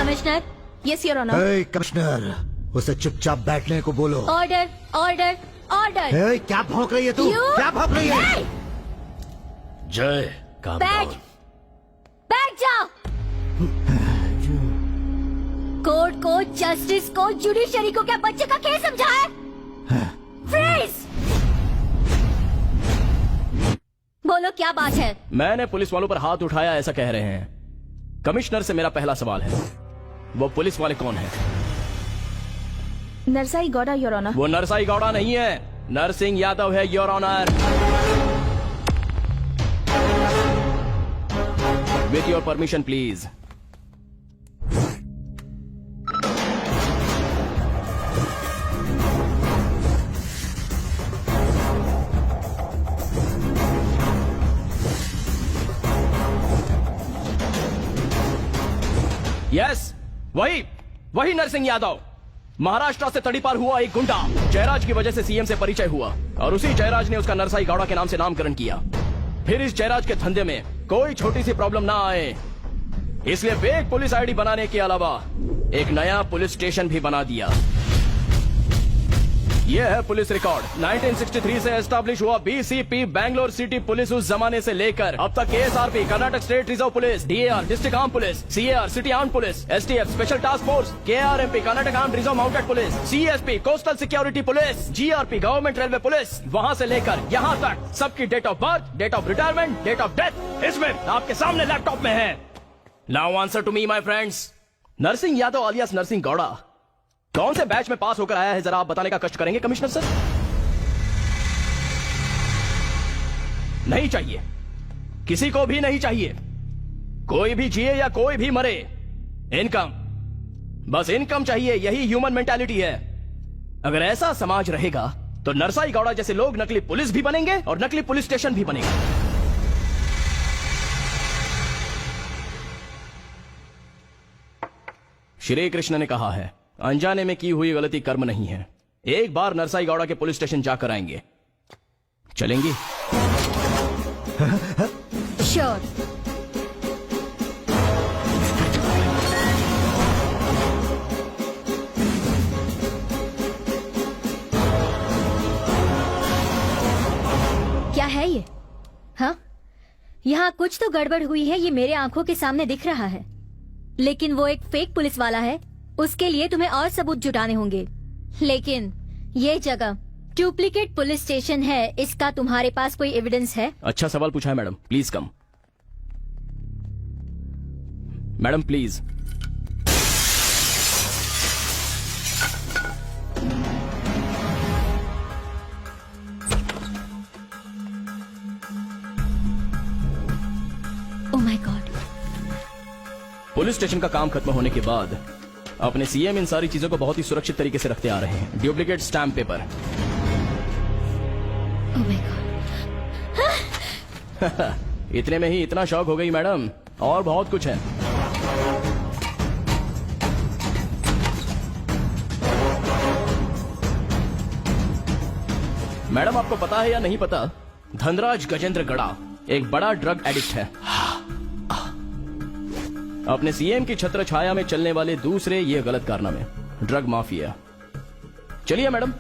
Commissioner, yes your honour. Commissioner, उसे चुपचाप बैठने को बोलो। Order order order. क्या भौंक रही है तू? क्या भौंक रही है? जय, काम बैठ डाउन। बैठ जाओ। कोर्ट को, जस्टिस को, जुडिशरी को क्या बच्चे का केस समझा है? फ्रीज। बोलो क्या बात है? मैंने पुलिस वालों पर हाथ उठाया ऐसा कह रहे हैं। कमिश्नर से मेरा पहला सवाल है, वो पुलिस वाले कौन हैं? Narsai Gowda your honour. वो नरसाई गौड़ा नहीं है, नरसिंह यादव है your honour. With your permission please. Yes, वही नरसिंह यादव। महाराष्ट्र से तड़ीपार हुआ एक गुंडा। जयराज की वजह से सीएम से परिचय हुआ और उसी जयराज ने उसका नरसाई गौड़ा के नाम से नामकरण किया। फिर इस जयराज के धंधे में कोई छोटी सी प्रॉब्लम ना आए, इसलिए फेक पुलिस आईडी बनाने के अलावा एक नया पुलिस स्टेशन भी बना दिया। यह है पुलिस रिकॉर्ड। 1963 से एस्टैब्लिश हुआ बीसीपी बैंगलोर सिटी पुलिस उस जमाने से लेकर अब तक KSRP Karnataka state reserve police, DAR district arm police, CAR city arm police, STF special task force, KRMP Karnataka arm reserve mounted police, CSP coastal security police, GRP government railway police, वहां से लेकर यहाँ तक सबकी date of birth, date of retirement, date of death इसमें आपके सामने laptop में है। Now answer to me my friends. Narsingh Yadav alias Narsingh Gowda कौन से बैच में पास होकर आया है, जरा आप बताने का कष्ट करेंगे कमिश्नर सर? नहीं चाहिए, किसी को भी नहीं चाहिए। कोई भी जिए या कोई भी मरे, इनकम, बस इनकम चाहिए। यही ह्यूमन मेंटालिटी है। अगर ऐसा समाज रहेगा तो नरसाई गौड़ा जैसे लोग नकली पुलिस भी बनेंगे और नकली पुलिस स्टेशन भी बनेगा। श्री कृष्ण ने कहा है, अनजाने में की हुई गलती कर्म नहीं है। एक बार नरसाई गौड़ा के पुलिस स्टेशन जाकर आएंगे। चलेंगी? श्योर। क्या है ये? हाँ, यहाँ कुछ तो गड़बड़ हुई है, ये मेरे आंखों के सामने दिख रहा है। लेकिन वो एक फेक पुलिस वाला है, उसके लिए तुम्हें और सबूत जुटाने होंगे। लेकिन ये जगह डुप्लीकेट पुलिस स्टेशन है, इसका तुम्हारे पास कोई एविडेंस है? अच्छा सवाल पूछा है madam, please come. Madam please. Oh my God. Police station का काम खत्म होने के बाद अपने सीएम इन सारी चीजों को बहुत ही सुरक्षित तरीके से रखते आ रहे हैं। Duplicate stamp paper. Oh my God. इतने में ही इतना शौक हो गई मैडम? और बहुत कुछ है। मैडम आपको पता है या नहीं पता, धनराज गजेंद्र गड़ा एक बड़ा ड्रग एडिक्ट है। अपने सीएम की छत्र छाया में चलने वाले दूसरे ये गलत कारनामे, ड्रग माफिया। चलिए मैडम।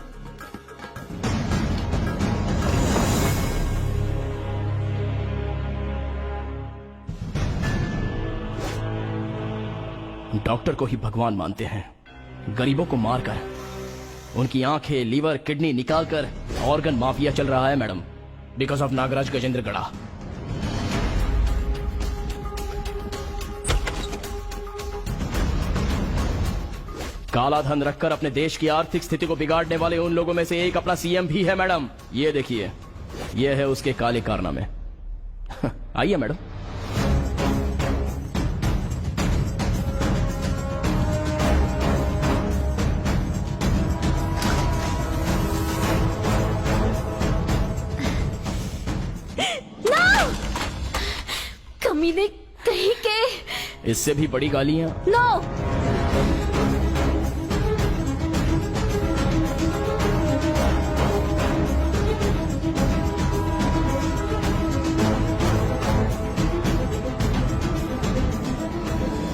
डॉक्टर को ही भगवान मानते हैं। गरीबों को मारकर उनकी आंखें, लीवर, किडनी निकालकर ऑर्गन माफिया चल रहा है madam, because of Nagaraj Gajendra गड़ा। काला धन रखकर अपने देश की आर्थिक स्थिति को बिगाड़ने वाले उन लोगों में से एक अपना सीएम भी है मैडम। ये देखिए, ये है उसके काले कारनामे। आइए मैडम। कमीने कहीं के। इससे भी बड़ी गालियां। नो।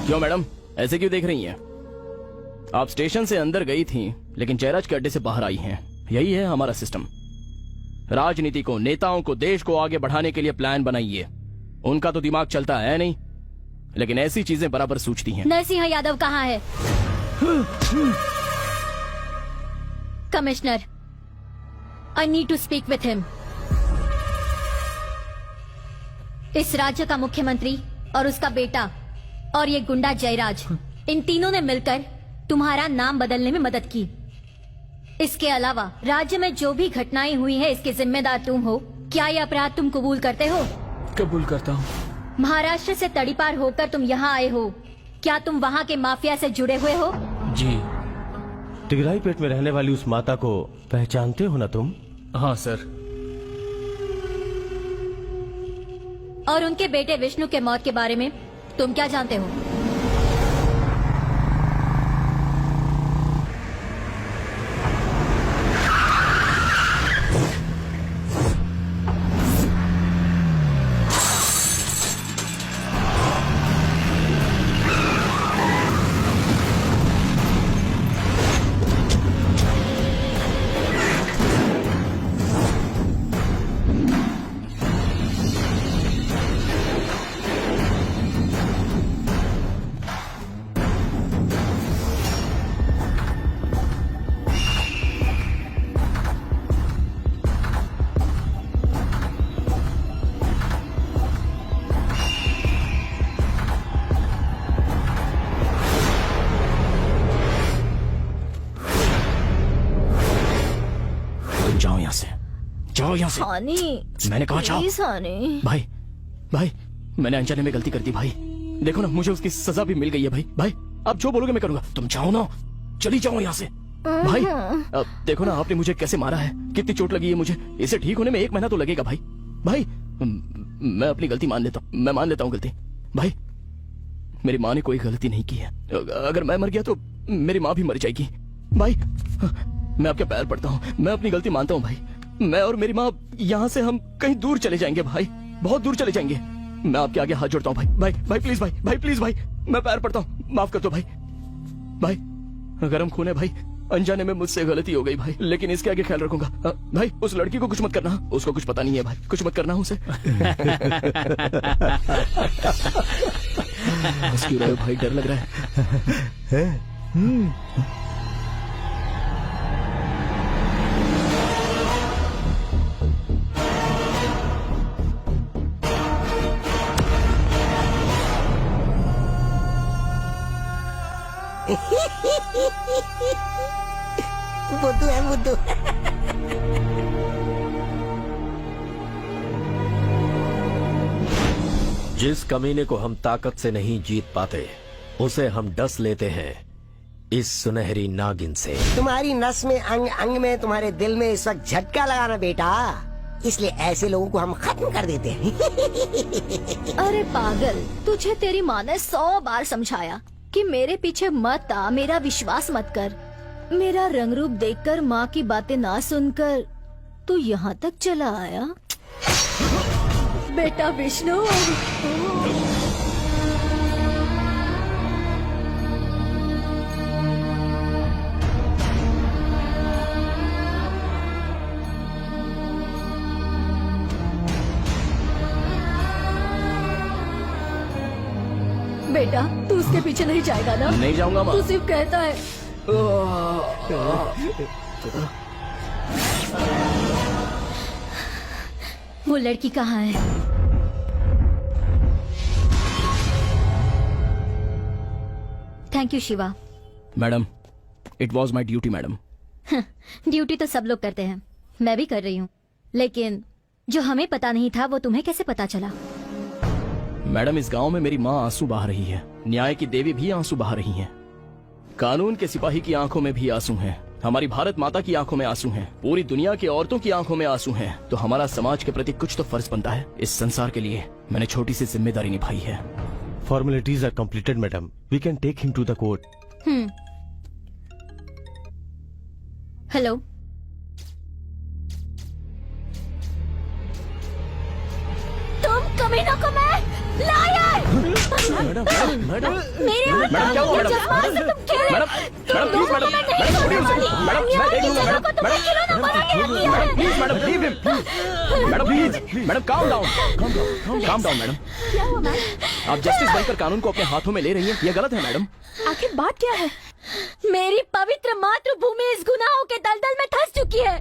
क्यों मैडम, ऐसे क्यों देख रही हैं? आप स्टेशन से अंदर गई थी लेकिन जयराज के अड्डे से बाहर आई हैं। यही है हमारा सिस्टम। राजनीति को, नेताओं को, देश को आगे बढ़ाने के लिए प्लान बनाइए। उनका तो दिमाग चलता है नहीं, लेकिन ऐसी चीजें बराबर सूझती हैं। नरसिंह यादव कहाँ है? Commissioner, I need to speak with him. इस राज्य का मुख्यमंत्री और उसका बेटा और ये गुंडा जयराज, इन तीनों ने मिलकर तुम्हारा नाम बदलने में मदद की। इसके अलावा राज्य में जो भी घटनाएं हुई है इसके जिम्मेदार तुम हो। क्या ये अपराध तुम कबूल करते हो? कबूल करता हूँ। महाराष्ट्र से तड़ीपार होकर तुम यहाँ आए हो। क्या तुम वहाँ के माफिया से जुड़े हुए हो? जी। टिगराई पेट में रहने वाली उस माता को पहचानते हो ना तुम? हाँ सर। और उनके बेटे विष्णु के मौत के बारे में तुम क्या जानते हो? जाओ यहाँ से, जाओ यहाँ से। हनी, मैंने कहा जाओ। प्लीज हनी। भाई भाई, मैंने अनजाने में गलती कर दी भाई। देखो ना, मुझे उसकी सजा भी मिल गई है भाई। भाई अब जो बोलोगे मैं करूंगा। तुम जाओ ना, चली जाओ यहाँ से। भाई अब देखो ना, आपने मुझे कैसे मारा है, कितनी चोट लगी है मुझे। इसे ठीक होने में 1 महीना तो लगेगा भाई। भाई मैं अपनी गलती मान लेता हूँ, मैं मान लेता हूँ गलती। भाई मेरी माँ ने कोई गलती नहीं की है। अगर मैं मर गया तो मेरी माँ भी मर जाएगी। भाई मैं आपके पैर पड़ता हूँ, मैं अपनी गलती मानता हूँ भाई। मैं और मेरी माँ यहाँ से हम कहीं दूर चले जाएंगे भाई, बहुत दूर चले जाएंगे। मैं आपके आगे हाथ जोड़ता हूँ भाई। भाई भाई प्लीज, भाई भाई प्लीज, भाई मैं पैर पड़ता हूँ, माफ कर दो भाई। भाई गरम खून है भाई, अनजाने में मुझसे गलती हो गई भाई, लेकिन इसके आगे ख्याल रखूंगा। भाई उस लड़की को कुछ मत करना, उसको कुछ पता नहीं है भाई, कुछ मत करना उसे। क्यों रहे हो भाई, डर लग रहा है? बुद्धू है बुद्धू। जिस कमीने को हम ताकत से नहीं जीत पाते उसे हम डस लेते हैं इस सुनहरी नागिन से। तुम्हारी नस में, अंग अंग में, तुम्हारे दिल में इस वक्त झटका लगाना बेटा, इसलिए ऐसे लोगों को हम खत्म कर देते हैं। अरे पागल, तुझे तेरी माँ ने 100 बार समझाया कि मेरे पीछे मत आ, मेरा विश्वास मत कर। मेरा रंग रूप देखकर, माँ की बातें ना सुनकर तू यहाँ तक चला आया। बेटा विष्णु, बेटा तू उसके पीछे नहीं जाएगा ना? नहीं जाऊंगा माँ। तू सिर्फ कहता है। वो लड़की कहाँ है? Thank you Shiva. Madam, it was my duty madam. Duty तो सब लोग करते हैं, मैं भी कर रही हूँ, लेकिन जो हमें पता नहीं था वो तुम्हें कैसे पता चला? मैडम इस गांव में मेरी माँ आंसू बहा रही है, न्याय की देवी भी आंसू बहा रही हैं, कानून के सिपाही की आंखों में भी आंसू हैं, हमारी भारत माता की आंखों में आंसू हैं, पूरी दुनिया की औरतों की आंखों में आंसू हैं। तो हमारा समाज के प्रति कुछ तो फर्ज बनता है। इस संसार के लिए मैंने छोटी सी जिम्मेदारी निभाई है। Formalities are completed madam, we can take him to the court. Hello, तुम कमीनों को मैं लायर! मैडम मैडम मेरे हाथ मैडम, क्या हुआ, ये मैडम? जज्बात से तुम खेले। मैडम, तुम मैडम, लोगों प्लीज, को मैडम, मैं नहीं मैडम, छोड़ने प्लीज, वाली। मैडम, यहाँ मैं के देख लूंगा, चीजों को तुमने खिलौना बना के रख दिया है। Please madam, leave him madam, please madam, calm down madam. क्या हुआ मैम? आप जस्टिस बनकर कानून को अपने हाथों में ले रही हैं, ये गलत है मैडम। आखिर बात क्या है? मेरी पवित्र मातृभूमि इस गुनाहों के दलदल में धंस चुकी है।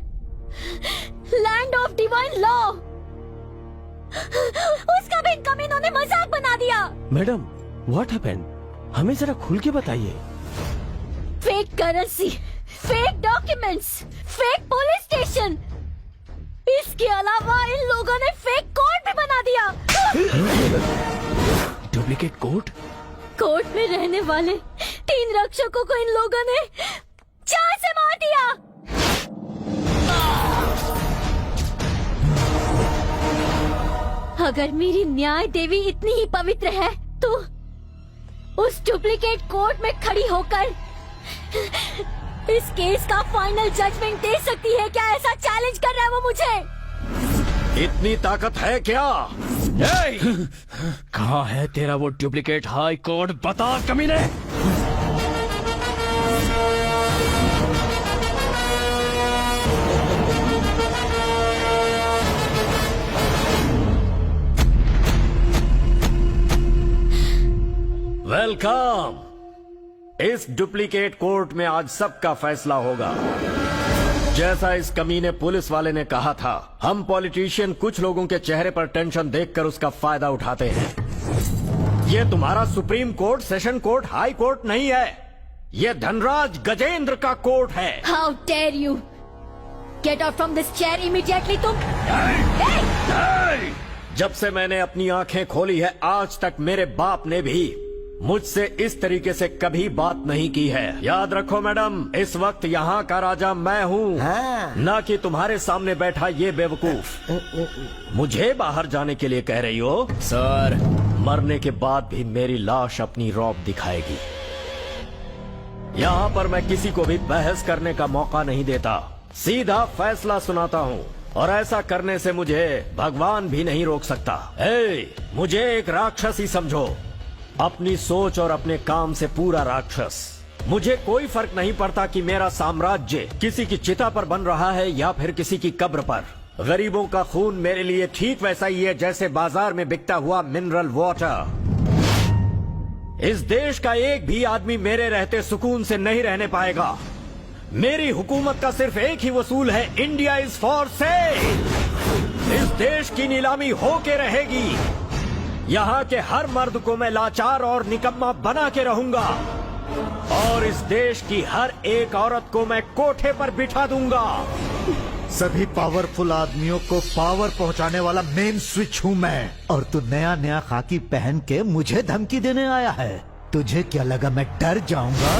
लैंड ऑफ डिवाइन लॉ, उसका भी इन कमीनों ने मजाक बना दिया। मैडम व्हाट हैपेंड, हमें जरा खुल के बताइए। Fake currency, fake documents, fake police station, इसके अलावा इन लोगों ने फेक कोर्ट भी बना दिया। Duplicate court? कोर्ट में रहने वाले 3 रक्षकों को इन लोगों ने चार से मार दिया। अगर मेरी न्याय देवी इतनी ही पवित्र है तो उस डुप्लीकेट कोर्ट में खड़ी होकर इस केस का फाइनल जजमेंट दे सकती है क्या? ऐसा चैलेंज कर रहा है वो मुझे। इतनी ताकत है क्या? कहाँ है तेरा वो डुप्लीकेट हाई कोर्ट, बता कमीने। वेलकम। इस डुप्लीकेट कोर्ट में आज सबका फैसला होगा। जैसा इस कमीने पुलिस वाले ने कहा था, हम पॉलिटिशियन कुछ लोगों के चेहरे पर टेंशन देखकर उसका फायदा उठाते हैं। ये तुम्हारा supreme court, session court, high court नहीं है, ये धनराज गजेंद्र का कोर्ट है। How dare you, get out from this chair immediately तुम। जब से मैंने अपनी आंखें खोली है आज तक मेरे बाप ने भी मुझसे इस तरीके से कभी बात नहीं की है। याद रखो मैडम, इस वक्त यहाँ का राजा मैं हूँ, हाँ। न कि तुम्हारे सामने बैठा ये बेवकूफ। मुझे बाहर जाने के लिए कह रही हो? सर, मरने के बाद भी मेरी लाश अपनी रौब दिखाएगी। यहाँ पर मैं किसी को भी बहस करने का मौका नहीं देता, सीधा फैसला सुनाता हूँ, और ऐसा करने से मुझे भगवान भी नहीं रोक सकता। मुझे एक राक्षस ही समझो, अपनी सोच और अपने काम से पूरा राक्षस। मुझे कोई फर्क नहीं पड़ता कि मेरा साम्राज्य किसी की चिता पर बन रहा है या फिर किसी की कब्र पर। गरीबों का खून मेरे लिए ठीक वैसा ही है जैसे बाजार में बिकता हुआ मिनरल वाटर। इस देश का एक भी आदमी मेरे रहते सुकून से नहीं रहने पाएगा। मेरी हुकूमत का सिर्फ एक ही वसूल है, इंडिया इज फॉर सेल। इस देश की नीलामी होके रहेगी। यहाँ के हर मर्द को मैं लाचार और निकम्मा बना के रहूंगा, और इस देश की हर एक औरत को मैं कोठे पर बिठा दूंगा। सभी पावरफुल आदमियों को पावर पहुंचाने वाला मेन स्विच हूँ मैं, और तू नया नया खाकी पहन के मुझे धमकी देने आया है। तुझे क्या लगा मैं डर जाऊंगा?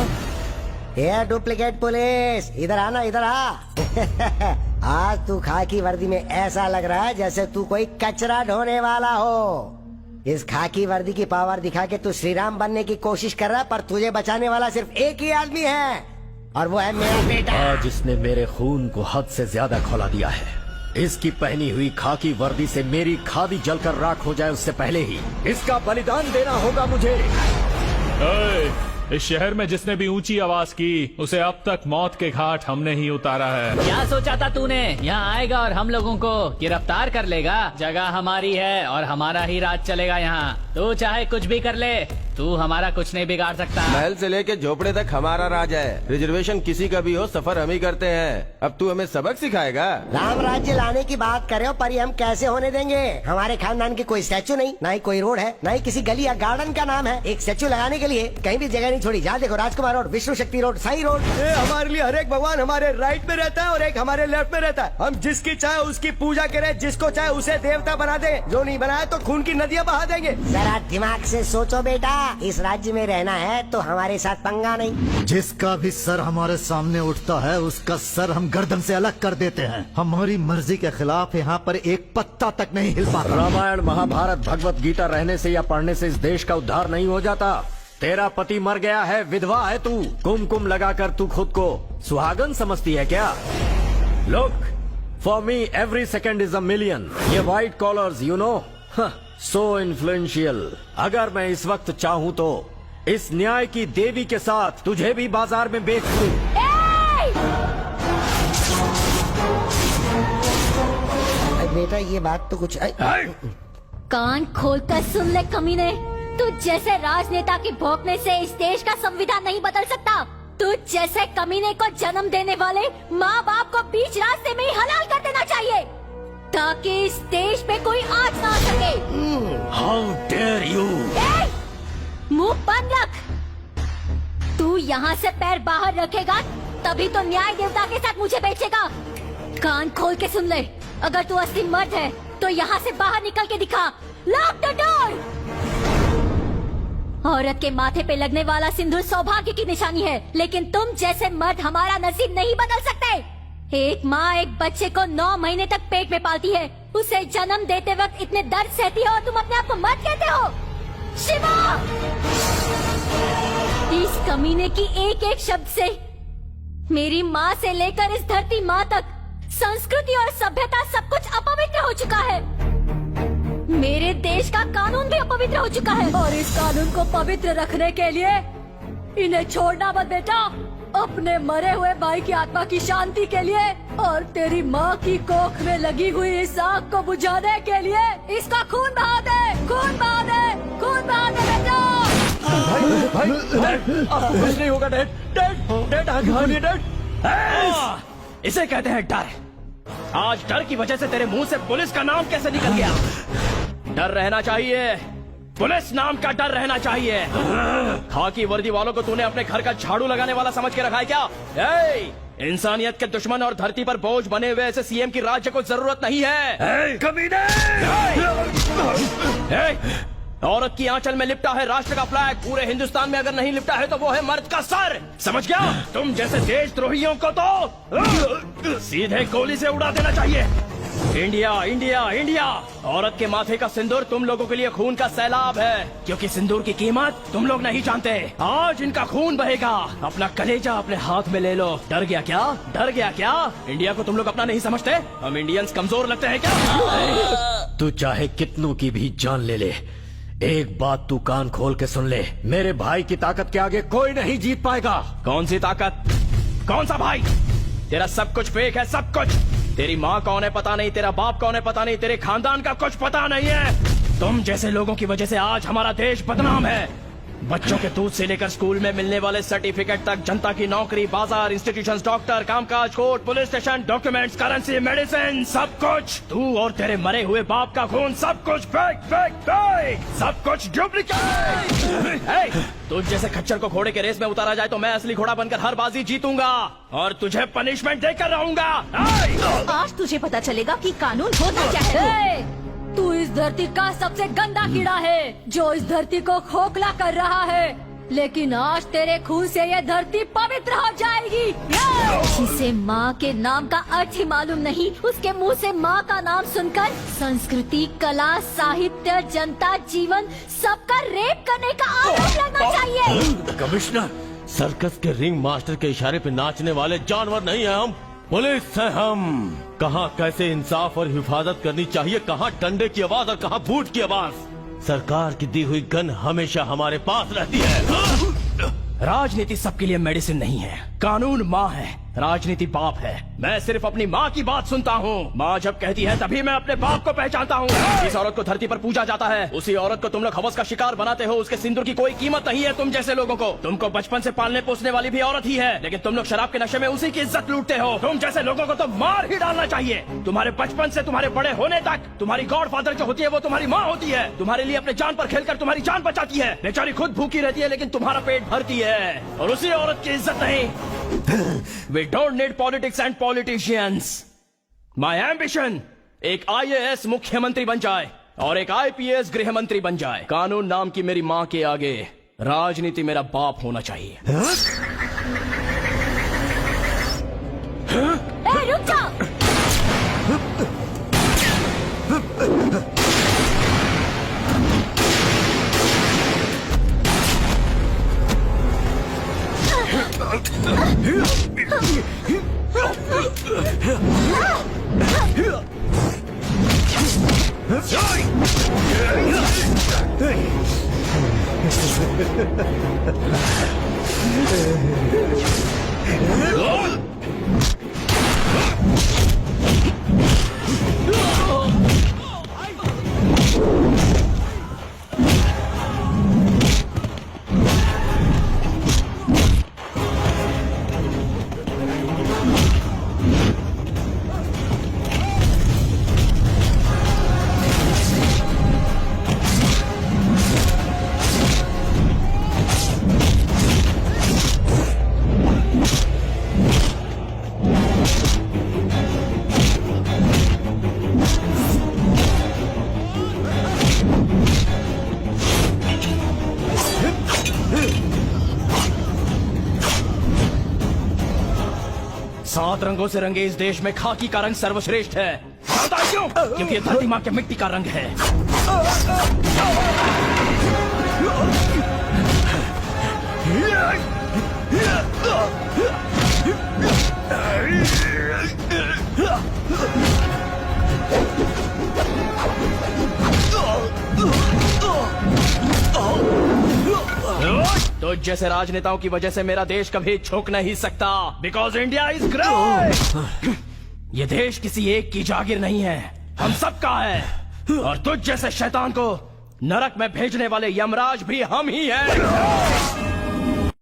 ये डुप्लीकेट पुलिस, इधर आना, इधर आ। आज तू खाकी वर्दी में ऐसा लग रहा है जैसे तू कोई कचरा ढोने वाला हो। इस खाकी वर्दी की पावर दिखा के तू श्री राम बनने की कोशिश कर रहा है, पर तुझे बचाने वाला सिर्फ एक ही आदमी है, और वो है मेरा बेटा। आज इसने मेरे खून को हद से ज्यादा खौला दिया है। इसकी पहनी हुई खाकी वर्दी से मेरी खादी जलकर राख हो जाए उससे पहले ही इसका बलिदान देना होगा मुझे। इस शहर में जिसने भी ऊंची आवाज की उसे अब तक मौत के घाट हमने ही उतारा है। क्या सोचा था तूने? यहाँ आएगा और हम लोगों को गिरफ्तार कर लेगा? जगह हमारी है और हमारा ही राज चलेगा यहाँ। तू चाहे कुछ भी कर ले, तू हमारा कुछ नहीं बिगाड़ सकता। महल से लेके झोपड़े तक हमारा राज है। रिजर्वेशन किसी का भी हो, सफर हम ही करते हैं। अब तू हमें सबक सिखाएगा? राम राज्य लाने की बात कर रहे हो, पर ये हम कैसे होने देंगे? हमारे खानदान की कोई स्टैचू नहीं, ना ही कोई रोड है, ना ही किसी गली या गार्डन का नाम है। एक स्टैचू लगाने के लिए कहीं भी जगह नहीं छोड़ी। जहाँ देखो राजकुमार रोड, विष्णु शक्ति रोड, साई रोड। हमारे लिए हर एक भगवान हमारे राइट में रहता है और एक हमारे लेफ्ट में रहता है। हम जिसकी चाहे उसकी पूजा करें, जिसको चाहे उसे देवता बना दे। जो नहीं बनाया तो खून की नदियाँ बहा देंगे। जरा दिमाग से सोचो बेटा, इस राज्य में रहना है तो हमारे साथ पंगा नहीं। जिसका भी सर हमारे सामने उठता है उसका सर हम गर्दन से अलग कर देते हैं। हमारी मर्जी के खिलाफ यहाँ पर एक पत्ता तक नहीं हिल पाता। रामायण, महाभारत, भगवत गीता रहने से या पढ़ने से इस देश का उद्धार नहीं हो जाता। तेरा पति मर गया है, विधवा है तू, कुमकुम लगाकर तू खुद को सुहागन समझती है क्या? Look, for me every second is a million. ये white collars, you know, so influential. अगर मैं इस वक्त चाहूँ तो इस न्याय की देवी के साथ तुझे भी बाजार में बेच दूं। बेटा ये बात तो कुछ कान खोलकर सुन ले कमीने, तू जैसे राजनेता के भौंकने से इस देश का संविधान नहीं बदल सकता। तू जैसे कमीने को जन्म देने वाले माँ बाप को बीच रास्ते में ही हलाल कर देना चाहिए, ताकि इस देश पे कोई आँच ना आ सके। How dare you! मुंह बंद रख। तू यहाँ से पैर बाहर रखेगा तभी तो न्याय देवता के साथ मुझे बेचेगा। कान खोल के सुन ले, अगर तू असली मर्द है तो यहाँ से बाहर निकल के दिखा। Lock the door. औरत के माथे पे लगने वाला सिंदूर सौभाग्य की निशानी है, लेकिन तुम जैसे मर्द हमारा नसीब नहीं बदल सकते। एक माँ एक बच्चे को 9 महीने तक पेट में पालती है, उसे जन्म देते वक्त इतने दर्द सहती हो और तुम अपने आप को मर्द कहते हो। शिवा, इस कमीने की एक एक शब्द से मेरी माँ से लेकर इस धरती माँ तक संस्कृति और सभ्यता सब कुछ अपवित्र हो चुका है। मेरे देश का कानून भी अपवित्र हो चुका है, और इस कानून को पवित्र रखने के लिए इन्हें छोड़ना मत बेटा। अपने मरे हुए भाई की आत्मा की शांति के लिए और तेरी माँ की कोख में लगी हुई इस आग को बुझाने के लिए इसका खून बहा दे, खून बहा दे, खून बहा दे बेटा। आपको कुछ नहीं होगा डैड, डैड आगे बढ़िए डैड। इसे कहते हैं डर। आज डर की वजह से तेरे मुंह से पुलिस का नाम कैसे निकल गया? डर रहना चाहिए, पुलिस नाम का डर रहना चाहिए। खाकी वर्दी वालों को तूने अपने घर का झाड़ू लगाने वाला समझ के रखा है क्या? इंसानियत के दुश्मन और धरती पर बोझ बने हुए ऐसे सीएम की राज्य को जरूरत नहीं है। कमीने! औरत की आंचल में लिपटा है राष्ट्र का फ्लैग। पूरे हिंदुस्तान में अगर नहीं लिपटा है तो वो है मर्द का सर। समझ गया? तुम जैसे देशद्रोहियों को तो सीधे गोली से उड़ा देना चाहिए। India India India. औरत के माथे का सिंदूर तुम लोगों के लिए खून का सैलाब है, क्योंकि सिंदूर की कीमत तुम लोग नहीं जानते। आज इनका खून बहेगा। अपना कलेजा अपने हाथ में ले लो। डर गया क्या? डर गया क्या? इंडिया को तुम लोग अपना नहीं समझते? हम इंडियंस कमजोर लगते हैं क्या? तू चाहे कितनों की भी जान ले ले, एक बात तू कान खोल के सुन ले, मेरे भाई की ताकत के आगे कोई नहीं जीत पाएगा। कौन सी ताकत? कौन सा भाई? तेरा सब कुछ फेक है, सब कुछ। तेरी माँ कौन है पता नहीं, तेरा बाप कौन है पता नहीं, तेरे खानदान का कुछ पता नहीं है। तुम जैसे लोगों की वजह से आज हमारा देश बदनाम है। बच्चों के दूध से लेकर स्कूल में मिलने वाले सर्टिफिकेट तक, जनता की नौकरी, बाजार, इंस्टीट्यूशंस, डॉक्टर, कामकाज, court, police station, documents, currency, medicine, सब कुछ तू और तेरे मरे हुए बाप का खून, सब कुछ फेक फेक फेक, सब कुछ डुप्लीकेट। तुझ जैसे खच्चर को घोड़े के रेस में उतारा जाए तो मैं असली घोड़ा बनकर हर बाजी जीतूंगा और तुझे पनिशमेंट देकर रहूंगा। आज तुझे पता चलेगा कि कानून होता क्या है। तू इस धरती का सबसे गंदा कीड़ा है जो इस धरती को खोखला कर रहा है, लेकिन आज तेरे खून से ये धरती पवित्र हो जाएगी। जिसे माँ के नाम का अर्थ ही मालूम नहीं, उसके मुंह से माँ का नाम सुनकर संस्कृति, कला, साहित्य, जनता, जीवन सबका रेप करने का आरोप लगना चाहिए। कमिश्नर, सर्कस के रिंग मास्टर के इशारे पे नाचने वाले जानवर नहीं है हम, पुलिस है हम। कहाँ कैसे इंसाफ और हिफाजत करनी चाहिए, कहाँ डंडे की आवाज और कहाँ बूट की आवाज। सरकार की दी हुई गन हमेशा हमारे पास रहती है। राजनीति सबके लिए मेडिसिन नहीं है। कानून माँ है, राजनीति बाप है। मैं सिर्फ अपनी माँ की बात सुनता हूँ। माँ जब कहती है तभी मैं अपने बाप को पहचानता हूँ। जिस औरत को धरती पर पूजा जाता है उसी औरत को तुम लोग हवस का शिकार बनाते हो। उसके सिंदूर की कोई कीमत नहीं है तुम जैसे लोगों को। तुमको बचपन से पालने पोसने वाली भी औरत ही है, लेकिन तुम लोग शराब के नशे में उसी की इज्जत लूटते हो। तुम जैसे लोगों को तो मार ही डालना चाहिए। तुम्हारे बचपन से तुम्हारे बड़े होने तक तुम्हारी गॉडफादर जो होती है वो तुम्हारी माँ होती है। तुम्हारे लिए अपने जान पर खेलकर तुम्हारी जान बचाती है। बेचारी खुद भूखी रहती है लेकिन तुम्हारा पेट भरती है, और उसी औरत की इज्जत नहीं। We don't need politics and politicians. My ambition एक IAS मुख्यमंत्री बन जाए और एक IPS गृह मंत्री बन जाए। कानून नाम की मेरी माँ के आगे राजनीति मेरा बाप होना चाहिए। रुक जाओ। सात रंगों से रंगे इस देश में खाकी का रंग सर्वश्रेष्ठ है। जानता है क्यों? क्योंकि ये धरती माँ के मिट्टी का रंग है। तो जैसे राजनेताओं की वजह से मेरा देश कभी झुक नहीं सकता, बिकॉज इंडिया इज ग्रेट। ये देश किसी एक की जागीर नहीं है, हम सबका है। और तुझ जैसे शैतान को नरक में भेजने वाले यमराज भी हम ही हैं।